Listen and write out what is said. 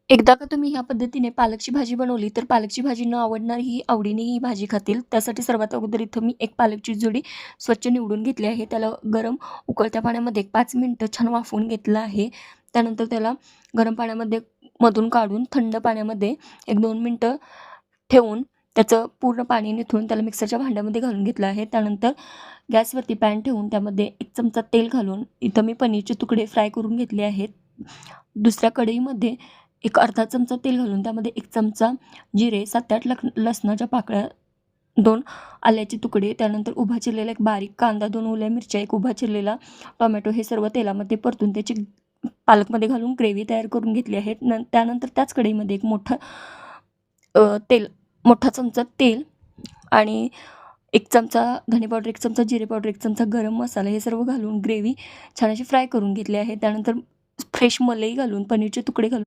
एकदा का तुम्ही ह्या पद्धतीने पालकची भाजी बनवली, तर पालकची भाजी न आवडणारी ही आवडीने ही भाजी खातील. त्यासाठी सर्वात अगोदर इथं मी एक पालकची जुडी स्वच्छ निवडून घेतली आहे. त्याला गरम उकळत्या पाण्यामध्ये 5 मिनिटं छान वाफवून घेतलं आहे. त्यानंतर त्याला गरम पाण्यामध्ये मधून काढून थंड पाण्यामध्ये 1-2 मिनिटं ठेवून त्याचं पूर्ण पाणी निथळून त्याला मिक्सरच्या भांड्यामध्ये घालून घेतलं आहे. त्यानंतर गॅसवरती पॅन ठेवून त्यामध्ये 1 चमचा तेल घालून इथं मी पनीरचे तुकडे फ्राय करून घेतले आहेत. दुसऱ्या कढईमध्ये एक अर्धा चमचा तेल घालून त्यामध्ये 1 चमचा जिरे, 7-8 लसणाच्या पाकळ्या, 2 आल्याचे तुकडे, त्यानंतर उभा चिरलेला एक बारीक कांदा, 2 ओल्या मिरच्या, 1 उभा चिरलेला टोमॅटो हे सर्व तेलामध्ये परतून त्याची पालकमध्ये घालून ग्रेव्ही तयार करून घेतली आहे. त्यानंतर त्याच कढईमध्ये एक मोठा चमचा तेल आणि 1 चमचा धने पावडर, 1 चमचा जिरे पावडर, 1 चमचा गरम मसाला हे सर्व घालून ग्रेव्ही छान अशी फ्राय करून घेतली आहे. त्यानंतर फ्रेश मलाई घालून पनीरचे तुकडे घालून